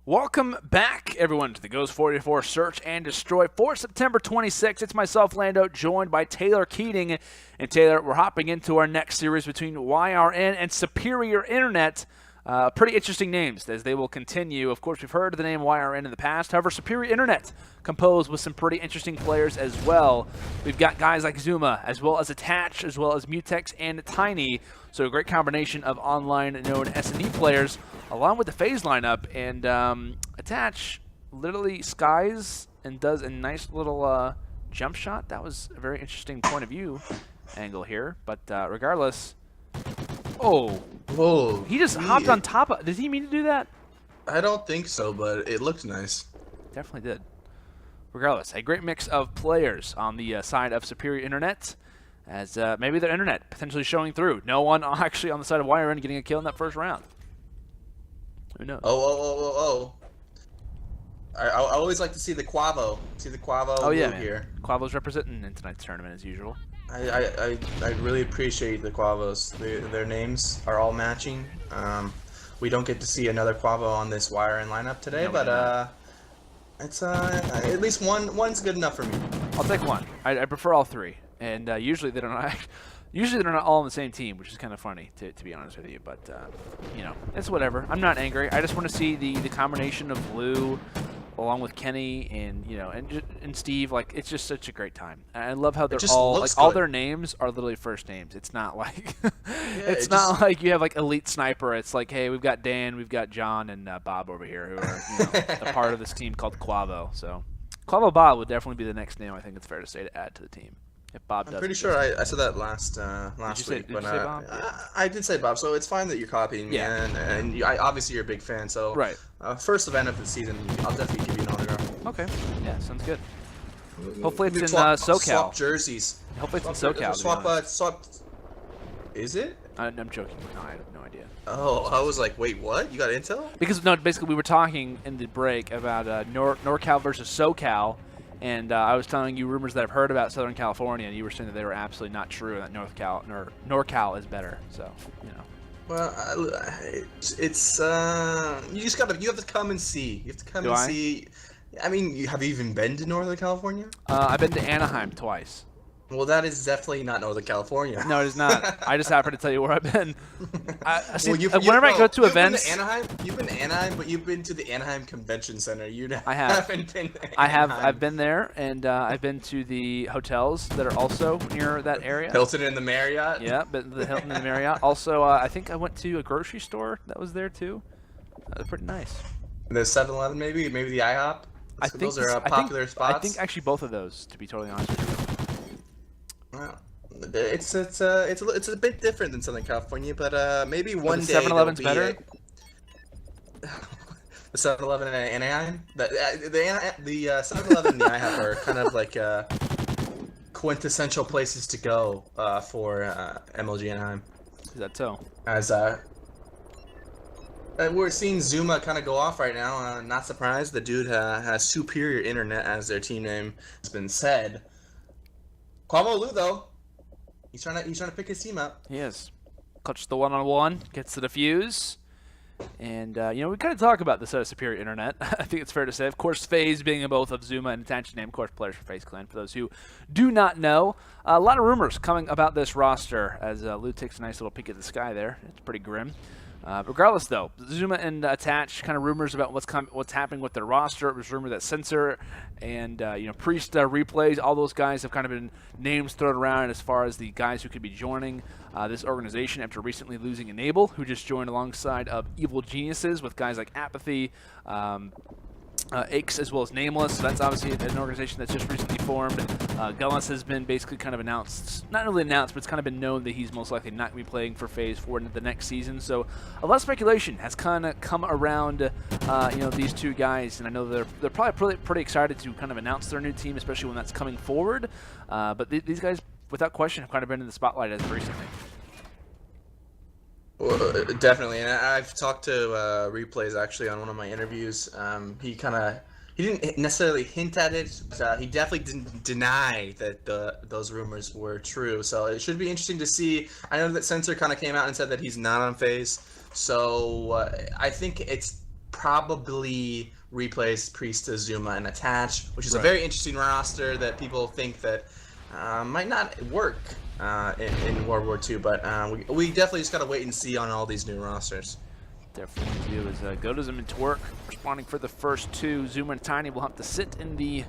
Welcome back, everyone, to the Ghost 44 Search and Destroy for September 26th. It's myself, Lando, joined by Taylor Keating. And Taylor, we're hopping into our next series between YRN and Superior Internet. Pretty interesting names as they will continue. Of course, we've heard of the name YRN in the past. However, Superior Internet composed with some pretty interesting players as well. We've got guys like Zuma, as well as Attach, as well as Mutex and Tiny. So a great combination of online known S&D players, along with the FaZe lineup. And Attach literally skies and does a nice little jump shot. That was a very interesting point of view angle here. But regardless, Whoa, he just hopped on top of. Did he mean to do that? I don't think so, but it looked nice. Definitely did. Regardless, a great mix of players on the side of Superior Internet, as maybe their internet potentially showing through. No one actually on the side of YRN getting a kill in that first round. Who knows? I always like to see the Quavo. Oh yeah, here. Quavo's representing in tonight's tournament as usual. I really appreciate the Quavos. Their names are all matching. We don't get to see another Quavo on this YRN lineup today, No, but it's at least one's good enough for me. I'll take one. I prefer all three, and usually they don't. Usually they're not all on the same team, which is kind of funny to be honest with you. But you know, it's whatever. I'm not angry. I just want to see the combination of Blue, along with Kenny and and Steve. Like, it's just such a great time. I love how they're all like all their names are literally first names. It's not like it's not like you have like Elite Sniper. It's like, hey, we've got Dan, we've got John, and Bob over here who are a part of this team called Quavo. So Quavo Bob would definitely be the next name. I think it's fair to say to add to the team. If Bob does. I'm pretty sure I said that last week, but I did say Bob, so it's fine that you're copying me, and obviously you're a big fan, so right. First event of the season, I'll definitely give you an autograph. Okay, yeah, sounds good. Hopefully it's in SoCal. Swap jerseys. Hopefully it's in SoCal. Swap. Is it? I'm joking. No, I have no idea. Oh, I was like, wait, what? You got intel? Because no, basically we were talking in the break about NorCal versus SoCal. And I was telling you rumors that I've heard about Southern California, and you were saying that they were absolutely not true, and that NorCal is better. So, you know. Well, it's you have to come and see. You have to come see. I mean, have you even been to Northern California? I've been to Anaheim twice. Well, that is definitely not Northern California. No, it is not. I just happened to tell you where I've been. Whenever I go to events, you've been to Anaheim, but you've been to the Anaheim Convention Center. I haven't been to I've been there, and I've been to the hotels that are also near that area. Hilton and the Marriott. Yeah, but the Hilton and the Marriott. Also, I think I went to a grocery store that was there too. That was pretty nice. The 7-Eleven, maybe the IHOP. I think those are popular spots. I think actually both of those, to be totally honest with you. Well, it's a bit different than Southern California, but maybe one day. 7-Eleven's better. The 7-Eleven in Anaheim. The 7-Eleven and the IHOP are kind of like quintessential places to go for MLG Anaheim. Is that so? As we're seeing Zuma kind of go off right now. Not surprised. The dude has Superior Internet as their team name. It's been said. Quavo Lu, though, he's trying to pick his team up. He is. Clutches the one-on-one, gets the defuse, and we kind of talk about this Superior Internet. I think it's fair to say. Of course, FaZe being both of Zuma and Attached name, of course, players for FaZe Clan. For those who do not know, a lot of rumors coming about this roster as Lu takes a nice little peek at the sky there. It's pretty grim. Regardless, though, Zuma and Attach kind of rumors about what's happening with their roster. It was rumored that Censor and Priest replays, all those guys have kind of been names thrown around as far as the guys who could be joining this organization after recently losing Enable, who just joined alongside of Evil Geniuses with guys like Apathy, Aches, as well as Nameless. So that's obviously an organization that's just recently formed. Gullis has been basically kind of announced, not really announced, but it's kind of been known that he's most likely not going to be playing for FaZe for the next season. So a lot of speculation has kind of come around, these two guys, and I know they're probably pretty excited to kind of announce their new team, especially when that's coming forward. But these guys, without question, have kind of been in the spotlight as of recently. Well, definitely, and I've talked to Replays actually on one of my interviews. He didn't necessarily hint at it, but he definitely didn't deny that those rumors were true. So it should be interesting to see. I know that Censor kind of came out and said that he's not on FaZe, so I think it's probably replace Priest, Azuma, and Attach, which is a Right. very interesting roster that people think that might not work in World War II. But we definitely just gotta wait and see on all these new rosters. Definitely do is Godism and Twerk responding for the first two. Zuma and Tiny will have to sit in the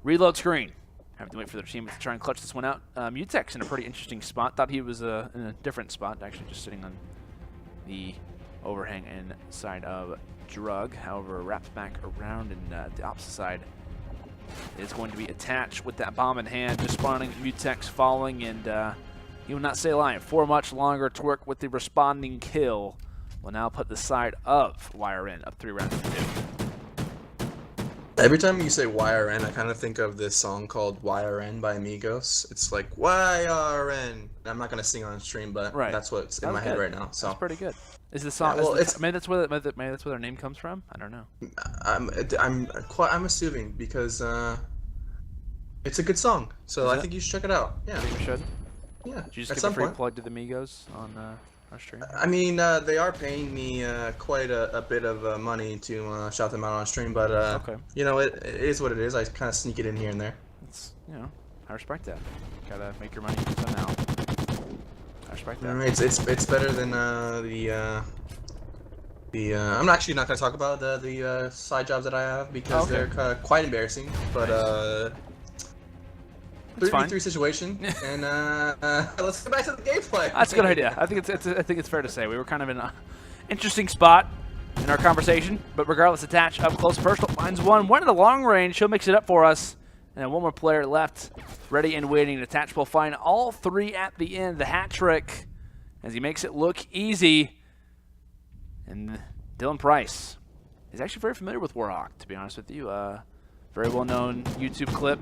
reload screen. Have to wait for their team to try and clutch this one out. Mutex in a pretty interesting spot. Thought he was in a different spot, actually just sitting on the overhang inside of Drug. However, wraps back around, and the opposite side is going to be Attached with that bomb in hand, just spawning. Mutex falling, and he will not stay alive for much longer. Twerk with the responding kill will now put the side of YRN up 3 rounds to 2. Every time you say YRN, I kind of think of this song called YRN by Amigos. It's like YRN. I'm not gonna sing on stream, but Right. that's what's in my head right now. So That's pretty good. Is the song? Yeah, well, maybe that's where their name comes from. I don't know. I'm assuming because it's a good song. So I think you should check it out. Yeah. I think we should. Yeah. Did you just at give some a free point. plug to the Migos on our stream? I mean, they are paying me quite a bit of money to shout them out on stream, but Okay. you know, it is what it is. I kind of sneak it in here and there. It's, I respect that. Gotta make your money somehow. I respect that. It's better than I'm actually not gonna talk about the side jobs that I have because Okay. they're quite embarrassing. But It's fine. 3v3 situation, and let's get back to the gameplay. That's a good idea. I think it's fair to say we were kind of in an interesting spot in our conversation, but regardless, Attach up close personal finds one at the long range. She'll mix it up for us, and then one more player left, ready and waiting. Attach will find all 3 at the end. The hat trick as he makes it look easy, and Dylan Price is actually very familiar with Warhawk, to be honest with you. Very well-known YouTube clip.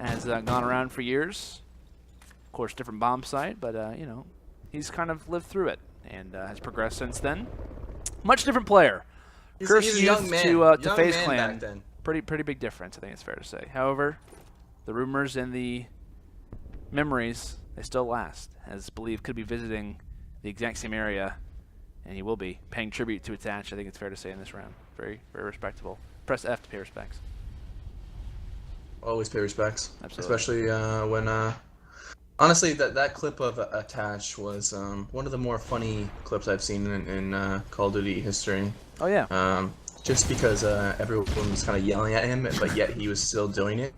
Has gone around for years. Of course, different bomb site, but he's kind of lived through it and has progressed since then. Much different player. He's a young man. To Young FaZe man Clan. back then. Pretty big difference, I think it's fair to say. However, the rumors and the memories, they still last, as Believe could be visiting the exact same area, and he will be paying tribute to Attach, I think it's fair to say, in this round. Very, very respectable. Press F to pay respects. Always pay respects. Absolutely. Especially when honestly that clip of Attach was one of the more funny clips I've seen in Call of Duty history. Oh, yeah. Just because everyone was kind of yelling at him, but yet he was still doing it.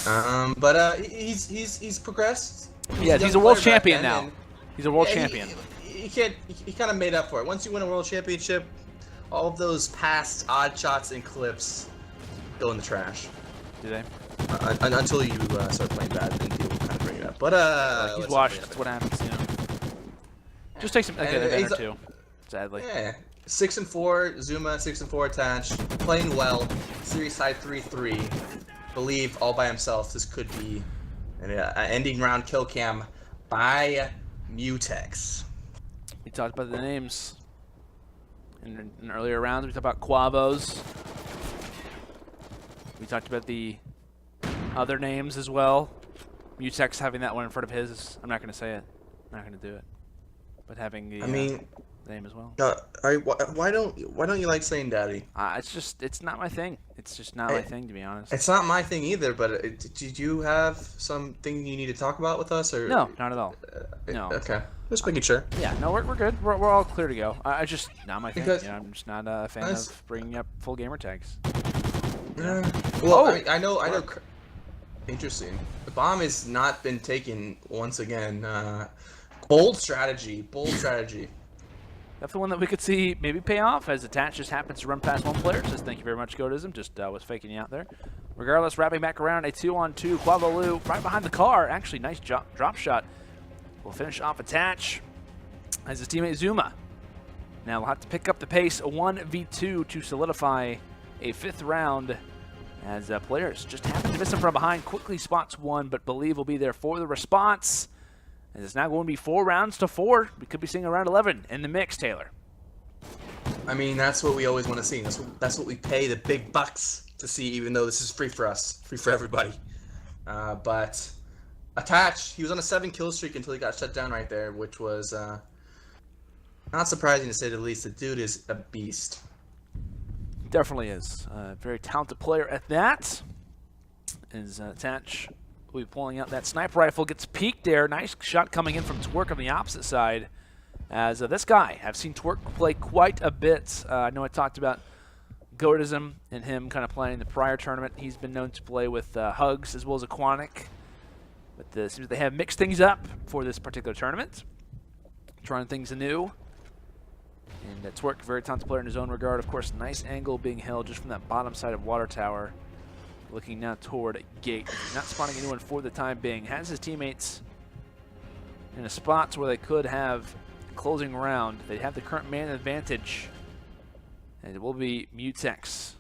But he's progressed. Yeah, he's a world champion now. He's a world champion. He kind of made up for it. Once you win a world championship, all of those past odd shots and clips go in the trash. Do they? Until you start playing bad, then people kind of bring it up. But He's washed. That's what happens, Just takes him a minute or two, sadly. Yeah. 6-4, Zuma 6-4 Attach, playing well. Series side 3-3. Believe all by himself. This could be an ending round kill cam by Mutex. We talked about the names in earlier rounds. We talked about Quavos. We talked about the other names as well. Mutex having that one in front of his. I'm not going to say it. I'm not going to do it. But having the name as well. Why don't you like saying daddy? It's not my thing. It's just not my thing, to be honest. It's not my thing either. But did you have something you need to talk about with us, or No, not at all. No. Okay, just making sure. Yeah, no, we're good. We're all clear to go. I just not my thing. Because- I'm just not a fan of bringing up full gamer tags. Well, I know. Interesting. The bomb has not been taken once again. Bold strategy. That's the one that we could see maybe pay off, as Attach just happens to run past one player. Says thank you very much, Godism. Just was faking you out there. Regardless, wrapping back around a 2-on-2. Quavaloo right behind the car. Actually, nice drop shot. Will finish off Attach as his teammate Zuma. Now we'll have to pick up the pace, a 1v2 to solidify a 5th round, as players just happen to miss him from behind. Quickly spots one, but Believe will be there for the response. And it's now going to be 4 rounds to 4. We could be seeing around 11 in the mix, Taylor. I mean, that's what we always want to see. That's what we pay the big bucks to see, even though this is free for us, free for everybody. But Attach, he was on a 7-kill streak until he got shut down right there, which was Not surprising to say the least. The dude is a beast. Definitely is. Very talented player at that. As Tatch will be pulling out that sniper rifle. Gets peeked there. Nice shot coming in from Twerk on the opposite side. As this guy, I've seen Twerk play quite a bit. I know I talked about Goatism and him kind of playing the prior tournament. He's been known to play with Hugs as well as Aquanic. But it seems they have mixed things up for this particular tournament. Trying things anew. And Twerk, very talented player in his own regard. Of course, nice angle being held just from that bottom side of Water Tower. Looking now toward Gate. He's not spawning anyone for the time being. Has his teammates in a spot where they could have closing round. They have the current man advantage. And it will be Mutex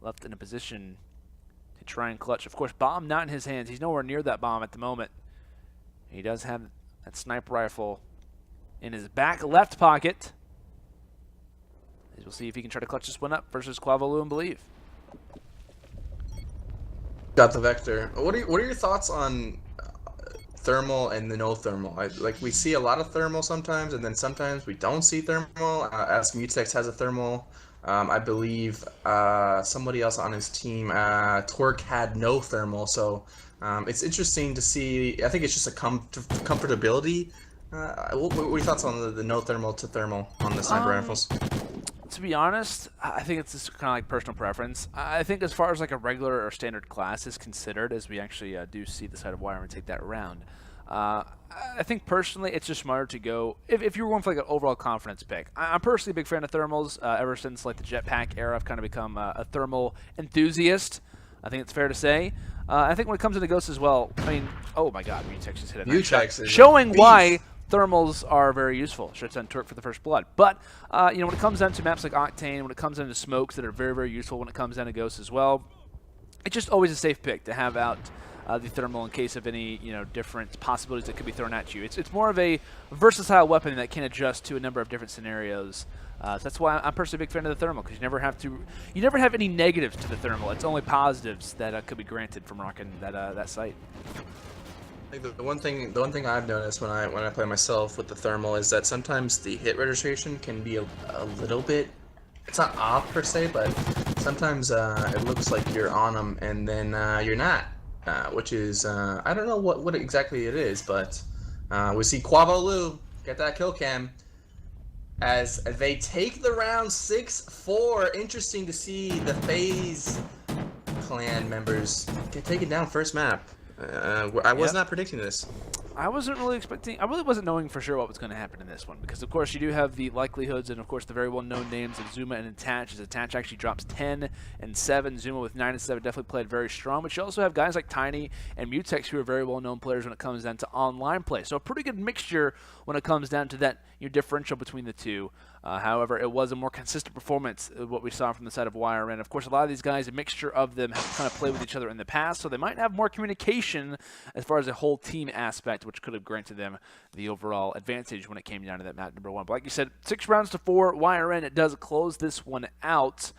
left in a position to try and clutch. Of course, bomb not in his hands. He's nowhere near that bomb at the moment. He does have that sniper rifle in his back left pocket. As we'll see if he can try to clutch this one up versus Quavalu and Believe. Got the Vector. What are your thoughts on thermal and the no thermal? Like we see a lot of thermal sometimes, and then sometimes we don't see thermal. As Mutex has a thermal, I believe somebody else on his team, Twerk, had no thermal. So it's interesting to see. I think it's just a comfortability. What are your thoughts on the no thermal to thermal on the sniper rifles? To be honest, I think it's just kind of like personal preference. I think as far as like a regular or standard class is considered, as we actually do see the side of YRN take that round, I think personally it's just smarter to go, if you were going for like an overall confidence pick. I'm personally a big fan of thermals. Ever since like the jetpack era, I've kind of become a thermal enthusiast. I think it's fair to say. I think when it comes to the Ghosts as well, I mean, oh my god, Mutex just hit a nice shot, showing why thermals are very useful. Should have sent Turk for the first blood. But, you know, when it comes down to maps like Octane, when it comes down to smokes that are very, very useful when it comes down to Ghosts as well, it's just always a safe pick to have out the thermal in case of any, you know, different possibilities that could be thrown at you. It's more of a versatile weapon that can adjust to a number of different scenarios. So that's why I'm personally a big fan of the thermal, because you never have any negatives to the thermal. It's only positives that could be granted from rocking that site. I think the one thing I've noticed when I play myself with the thermal is that sometimes the hit registration can be a little bit, it's not off per se, but sometimes it looks like you're on them and then you're not, which is I don't know what exactly it is, but we see Quavalu get that kill cam as they take the round 6-4. Interesting to see the FaZe clan members get taken down first map. I was not predicting this. I wasn't really expecting, I really wasn't knowing for sure what was going to happen in this one, because of course you do have the likelihoods and of course the very well-known names of Zuma and Attach, as Attach actually drops 10 and 7, Zuma with 9 and 7 definitely played very strong, but you also have guys like Tiny and Mutex who are very well-known players when it comes down to online play, so a pretty good mixture when it comes down to that differential between the two. However, it was a more consistent performance of what we saw from the side of YRN. Of course, a lot of these guys, a mixture of them, have kind of played with each other in the past, so they might have more communication as far as a whole team aspect, which could have granted them the overall advantage when it came down to that map number 1. But like you said, 6 rounds to 4. YRN, it does close this one out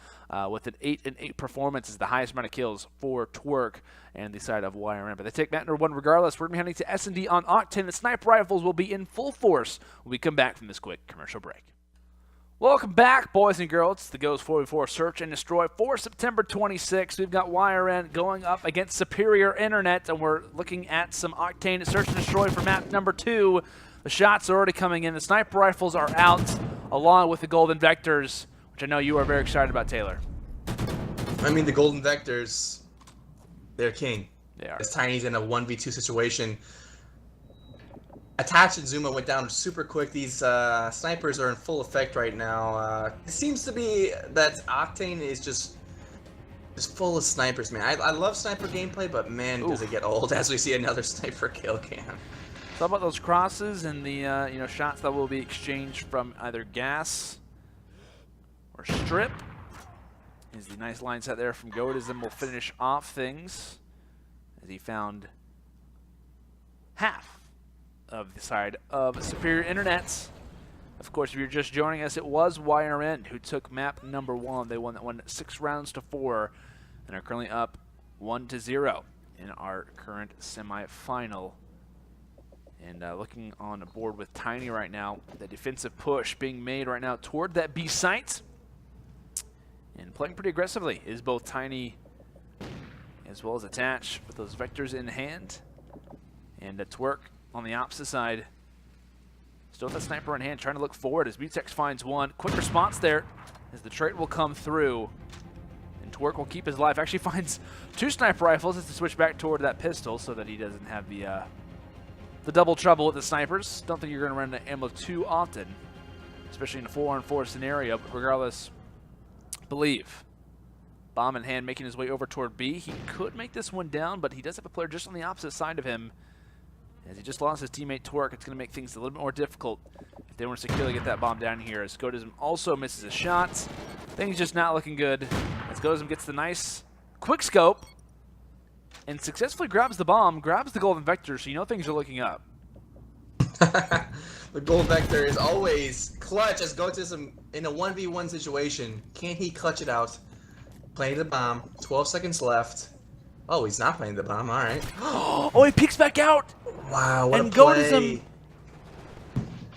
with an 8-8 performance, is the highest amount of kills for Twerk and the side of YRN. But they take map number 1 regardless. We're going to be heading to S&D on Octane. The sniper rifles will be in full force when we come back from this quick commercial break. Welcome back, boys and girls. It's the Ghost 4v4 Search and Destroy for September 26th. We've got YRN going up against SuperiorInternet, and we're looking at some Octane Search and Destroy for map number 2. The shots are already coming in. The sniper rifles are out, along with the golden vectors, which I know you are very excited about, Taylor. I mean, the golden vectors, they're king. They are. As Tiny's in a 1v2 situation. Attach and Zuma went down super quick. These snipers are in full effect right now. It seems to be that Octane is just full of snipers, man. I love sniper gameplay, but man, does it get old as we see another sniper kill cam. How about those crosses and the shots that will be exchanged from either gas or strip? Is the nice line set there from Goatism will finish off things as he found half of the side of SuperiorInternet. Of course, if you're just joining us, it was YRN who took map number 1. They won that one 6 rounds to 4 and are currently up 1-0 in our current semifinal. And looking on the board with Tiny right now, the defensive push being made right now toward that B site. And playing pretty aggressively is both Tiny as well as Attach with those vectors in hand. And Twerk on the opposite side. Still with that sniper in hand, trying to look forward as Mutex finds one. Quick response there as the trait will come through. And Twerk will keep his life. Actually finds 2 sniper rifles as to switch back toward that pistol so that he doesn't have the double trouble with the snipers. Don't think you're going to run into ammo too often, especially in a 4-on-4 scenario. But regardless, believe. Bomb in hand, making his way over toward B. He could make this one down, but he does have a player just on the opposite side of him. As he just lost his teammate Twerk, it's going to make things a little bit more difficult if they want to securely get that bomb down here. As Godism also misses a shot. Things just not looking good. As Godism gets the nice quick scope and successfully grabs the bomb, grabs the golden vector, so you know things are looking up. The gold vector is always clutch as Godism in a 1v1 situation. Can't he clutch it out? Playing the bomb. 12 seconds left. Oh, he's not playing the bomb. All right. Oh, he peeks back out. Wow, what and a play.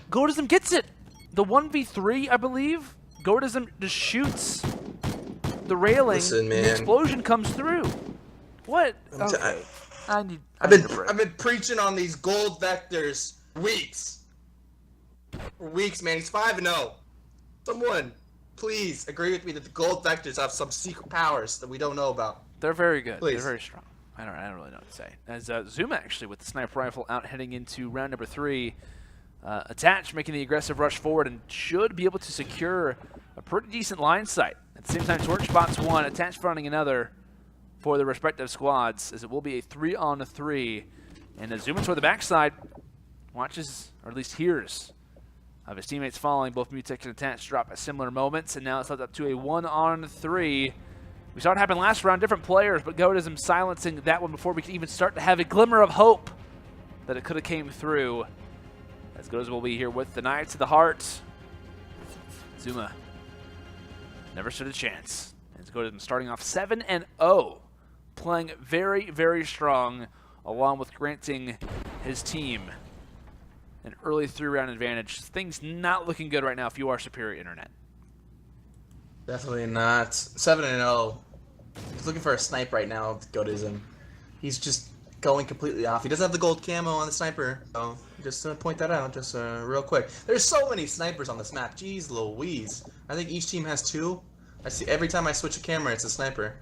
Godism gets it. The 1v3, I believe. Godism just shoots the railing. Listen, and man. the explosion comes through. What? Okay. I've been preaching on these gold vectors weeks. For weeks, man. He's 5-0. Someone, please agree with me that the gold vectors have some secret powers that we don't know about. They're very good. Please. They're very strong. I don't really know what to say. As Zuma actually with the sniper rifle out heading into round number 3. Attach making the aggressive rush forward and should be able to secure a pretty decent line sight. At the same time, Twerk spots one, Attach fronting another for the respective squads, as it will be a 3-on-3. And as Zuma toward the backside watches, or at least hears, of his teammates falling. Both Mutex and Attach drop at similar moments, and now it's left up to a 1-on-3. We saw it happen last round, different players, but Godism silencing that one before we could even start to have a glimmer of hope that it could have came through. As Godism will be here with the knife to the heart. Zuma never stood a chance. As Godism starting off 7-0, playing very, very strong, along with granting his team an early 3-round advantage. Things not looking good right now if you are SuperiorInternet. Definitely not. 7-0. He's looking for a snipe right now with Godism. He's just going completely off. He doesn't have the gold camo on the sniper, so just to point that out, just real quick. There's so many snipers on this map. Jeez Louise. I think each team has 2. I see every time I switch a camera, it's a sniper.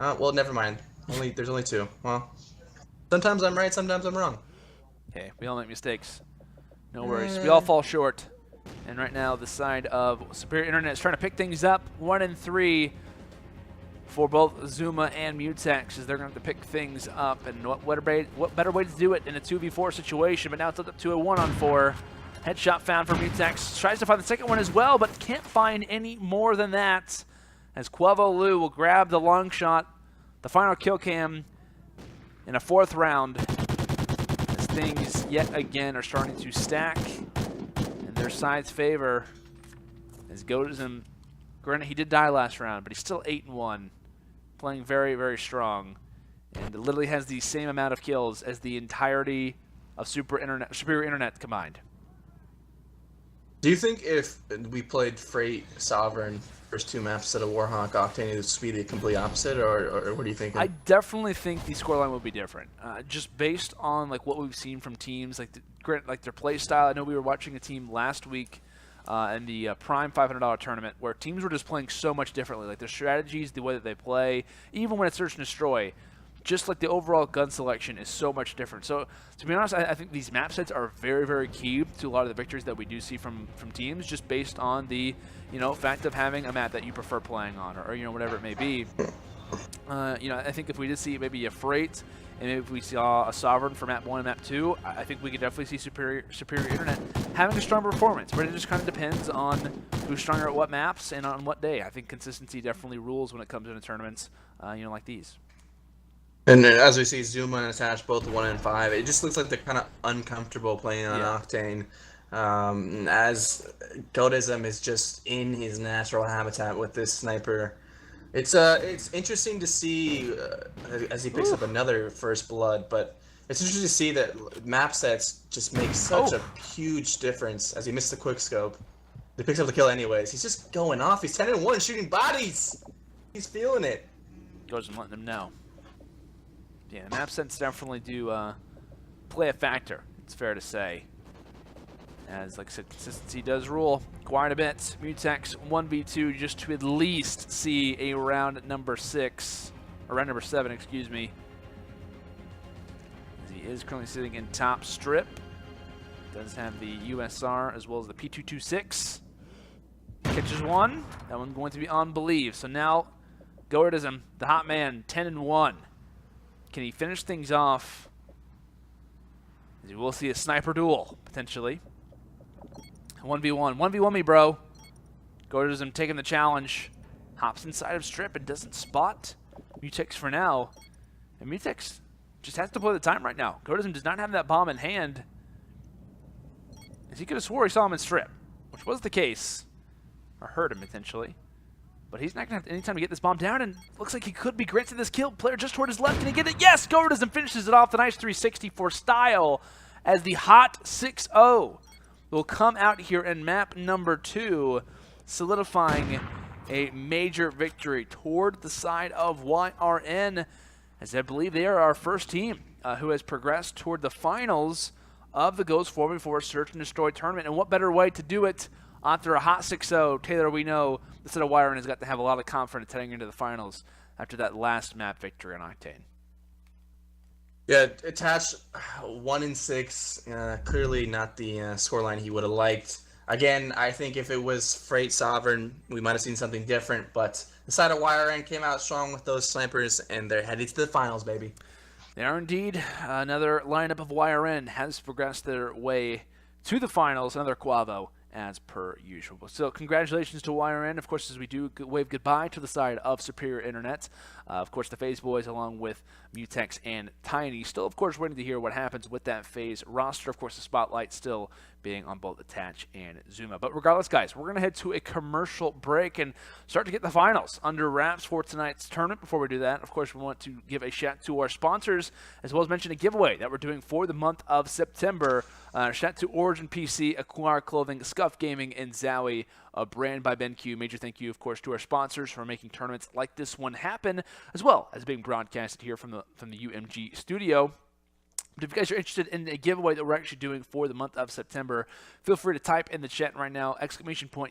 Well, never mind. There's only 2. Well, sometimes I'm right, sometimes I'm wrong. Hey, we all make mistakes. No worries. We all fall short. And right now, the side of SuperiorInternet is trying to pick things up. 1-3 for both Zuma and Mutex, as they're going to have to pick things up. And what better way to do it in a 2v4 situation? But now it's up to a 1-on-4. Headshot found for Mutex. Tries to find the second one as well, but can't find any more than that. As Quavo Lu will grab the long shot, the final kill cam in a 4th round. As things yet again are starting to stack in their side's favor. As Godism, granted he did die last round, but he's still 8-1, playing very, very strong, and literally has the same amount of kills as the entirety of SuperiorInternet combined. Do you think if we played Freight, Sovereign, first 2 maps instead of Warhawk, Octane, it would be the complete opposite, or what do you think? I definitely think the scoreline will be different, just based on like what we've seen from teams, like their play style. I know we were watching a team last week in the Prime $500 tournament where teams were just playing so much differently, like their strategies, the way that they play, even when it's search and destroy. Just like the overall gun selection is so much different. So to be honest, I think these map sets are very, very key to a lot of the victories that we do see from teams, just based on the fact of having a map that you prefer playing on, or whatever it may be. I think if we did see maybe a Freight, and maybe if we saw a Sovereign for map 1 and map 2, I think we could definitely see SuperiorInternet having a strong performance. But it just kind of depends on who's stronger at what maps and on what day. I think consistency definitely rules when it comes into tournaments, like these. And as we see, Zuma and Attach both 1-5. It just looks like they're kind of uncomfortable playing on Octane. As Godism is just in his natural habitat with this sniper. It's interesting to see as he picks up another first blood, but It's interesting to see that map sets just make such a huge difference. As he missed the quick scope, he picks up the kill anyways. He's just going off. He's 10-1 shooting bodies. He's feeling it. Goes and letting them know. Yeah, the map sets definitely do play a factor, it's fair to say. As, like I said, consistency does rule quite a bit. Mutex 1v2 just to at least see a round number 6, or round number 7, excuse me. As he is currently sitting in top strip. Does have the USR as well as the P226. Catches one. That one's going to be on believe. So now, Goardism, the hot man, 10-1. Can he finish things off? As you will see a sniper duel, potentially. 1v1. 1v1 me, bro. Goardism taking the challenge. Hops inside of strip and doesn't spot Mutex for now. And Mutex just has to play the time right now. Goardism does not have that bomb in hand. As he could have swore he saw him in strip, which was the case. Or heard him, potentially. But he's not going to have any time to get this bomb down, and looks like he could be granted this kill. Player just toward his left. Can he get it? Yes! Goardism finishes it off. The nice 360 for style as the hot 6-0 will come out here in map number 2, solidifying a major victory toward the side of YRN, as I believe they are our first team who has progressed toward the finals of the Ghost 4v4 Search and Destroy tournament. And what better way to do it after a hot 6-0? Taylor, we know the set of YRN has got to have a lot of confidence heading into the finals after that last map victory on Octane. Yeah, attached 1-6, clearly not the scoreline he would have liked. Again, I think if it was Freight Sovereign, we might have seen something different, but the side of YRN came out strong with those snipers, and they're headed to the finals, baby. They are indeed. Another lineup of YRN has progressed their way to the finals, another Quavo, as per usual. So congratulations to YRN, of course, as we do wave goodbye to the side of SuperiorInternet. Of course, the FaZe boys along with Mutex and Tiny. Still, of course, waiting to hear what happens with that FaZe roster. Of course, the spotlight still being on both Attach and Zuma. But regardless, guys, we're going to head to a commercial break and start to get the finals under wraps for tonight's tournament. Before we do that, of course, we want to give a shout to our sponsors, as well as mention a giveaway that we're doing for the month of September. Shout to Origin PC, Acquire Clothing, Scuff Gaming, and Zowie, a brand by BenQ. Major thank you, of course, to our sponsors for making tournaments like this one happen, as well as being broadcasted here from the UMG studio. But if you guys are interested in a giveaway that we're actually doing for the month of September, feel free to type in the chat right now,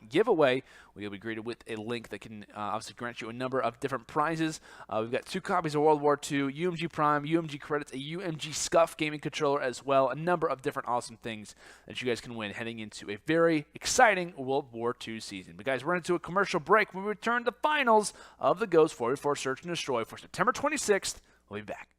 !giveaway. We'll be greeted with a link that can obviously grant you a number of different prizes. We've got 2 copies of World War II, UMG Prime, UMG credits, a UMG Scuff gaming controller as well, a number of different awesome things that you guys can win heading into a very exciting World War II season. But guys, we're into a commercial break. When we return to the finals of the Ghost 4v4 Search and Destroy for September 26th, we'll be back.